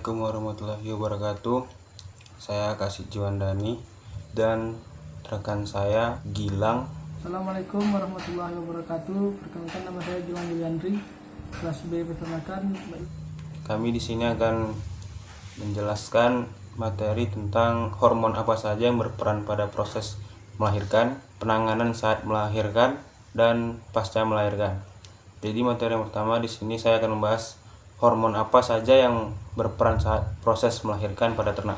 Assalamualaikum warahmatullahi wabarakatuh. Saya Kasih Juandani dan rekan saya Gilang. Assalamualaikum warahmatullahi wabarakatuh. Perkenalkan, nama saya Gilang Yuliandri, kelas B peternakan. Kami di sini akan menjelaskan materi tentang hormon apa saja yang berperan pada proses melahirkan, penanganan saat melahirkan, dan pasca melahirkan. Jadi materi yang pertama di sini saya akan membahas hormon apa saja yang berperan saat proses melahirkan pada ternak.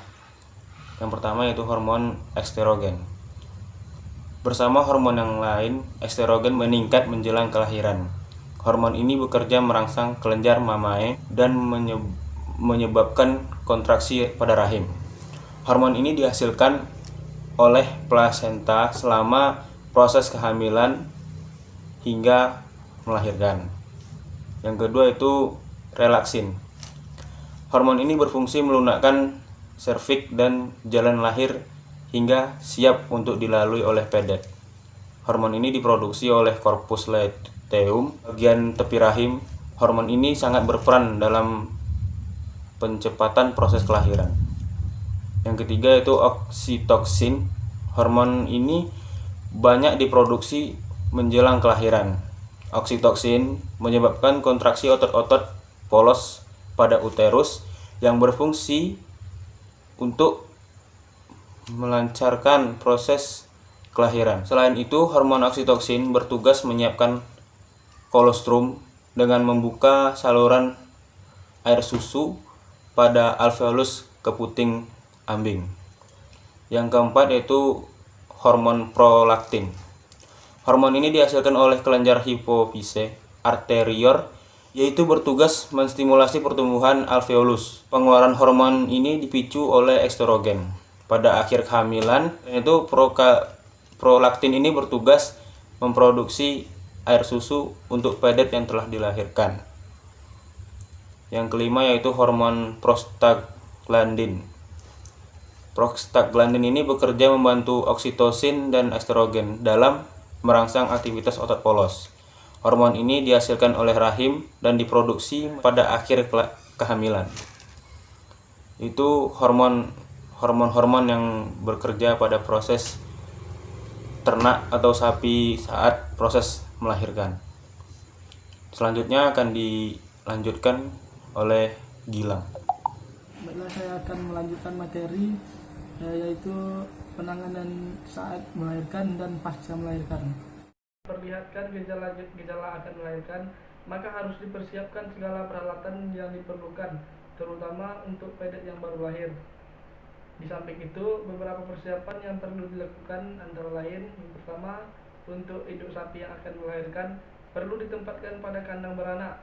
Yang pertama yaitu hormon estrogen. Bersama hormon yang lain, estrogen meningkat menjelang kelahiran. Hormon ini bekerja merangsang kelenjar mamae dan menyebabkan kontraksi pada rahim. Hormon ini dihasilkan oleh plasenta selama proses kehamilan hingga melahirkan. Yang kedua itu relaksin. Hormon ini berfungsi melunakkan serviks dan jalan lahir hingga siap untuk dilalui oleh pedet. Hormon ini diproduksi oleh korpus luteum, bagian tepi rahim. Hormon ini sangat berperan dalam percepatan proses kelahiran. Yang ketiga itu oksitoksin. Hormon ini banyak diproduksi menjelang kelahiran. Oksitoksin menyebabkan kontraksi otot-otot polos pada uterus yang berfungsi untuk melancarkan proses kelahiran. Selain itu, hormon oksitoksin bertugas menyiapkan kolostrum dengan membuka saluran air susu pada alveolus keputing ambing. Yang keempat yaitu hormon prolaktin. Hormon ini dihasilkan oleh kelenjar hipofise anterior, yaitu bertugas menstimulasi pertumbuhan alveolus. Pengeluaran hormon ini dipicu oleh estrogen. Pada akhir kehamilan, itu prolaktin ini bertugas memproduksi air susu untuk pedet yang telah dilahirkan. Yang kelima yaitu hormon prostaglandin. Prostaglandin ini bekerja membantu oksitosin dan estrogen dalam merangsang aktivitas otot polos. Hormon ini dihasilkan oleh rahim dan diproduksi pada akhir kehamilan. Itu hormon-hormon yang bekerja pada proses ternak atau sapi saat proses melahirkan. Selanjutnya akan dilanjutkan oleh Gilang. Baiklah, saya akan melanjutkan materi yaitu penanganan saat melahirkan dan pasca melahirkan. Perlihatkan gejala akan melahirkan, maka harus dipersiapkan segala peralatan yang diperlukan, terutama untuk pedet yang baru lahir. Di samping itu, beberapa persiapan yang perlu dilakukan antara lain: yang pertama, untuk induk sapi yang akan melahirkan perlu ditempatkan pada kandang beranak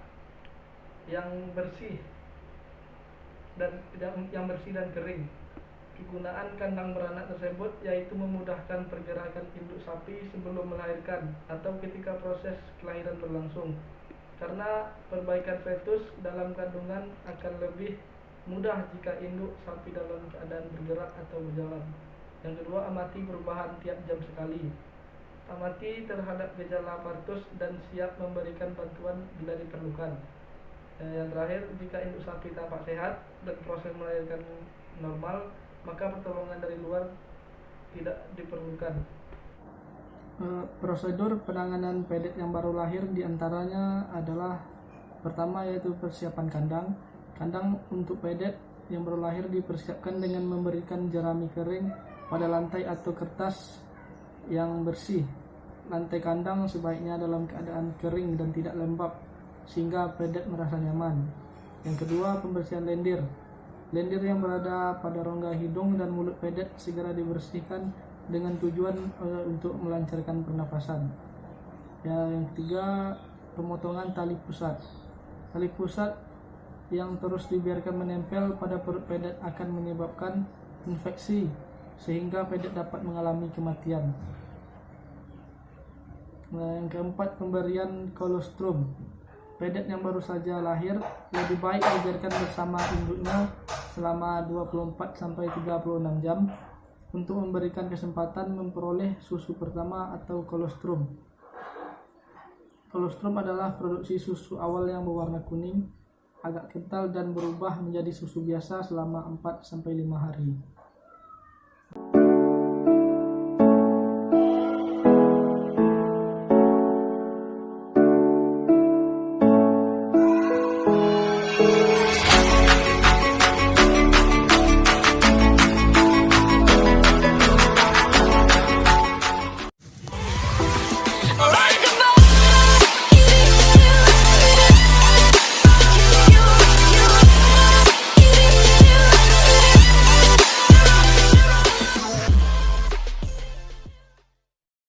yang bersih dan kering. Kegunaan kandang beranak tersebut yaitu memudahkan pergerakan induk sapi sebelum melahirkan atau ketika proses kelahiran berlangsung, karena perbaikan fetus dalam kandungan akan lebih mudah jika induk sapi dalam keadaan bergerak atau berjalan. Yang kedua, amati perubahan tiap jam sekali. Amati terhadap gejala partus dan siap memberikan bantuan bila diperlukan. Yang terakhir, jika induk sapi tampak sehat dan proses melahirkan normal, maka pertolongan dari luar tidak diperlukan. Prosedur penanganan pedet yang baru lahir diantaranya adalah: pertama yaitu persiapan kandang. Kandang untuk pedet yang baru lahir dipersiapkan dengan memberikan jerami kering pada lantai atau kertas yang bersih. Lantai kandang sebaiknya dalam keadaan kering dan tidak lembab sehingga pedet merasa nyaman. Yang kedua, pembersihan lendir. Lendir yang berada pada rongga hidung dan mulut pedet segera dibersihkan dengan tujuan untuk melancarkan pernapasan. Yang ketiga, pemotongan tali pusat. Tali pusat yang terus dibiarkan menempel pada perut pedet akan menyebabkan infeksi sehingga pedet dapat mengalami kematian. Yang keempat, pemberian kolostrum. Pedet yang baru saja lahir lebih baik dibiarkan bersama induknya selama 24-36 jam untuk memberikan kesempatan memperoleh susu pertama atau kolostrum. Kolostrum adalah produksi susu awal yang berwarna kuning agak kental dan berubah menjadi susu biasa selama 4-5 hari.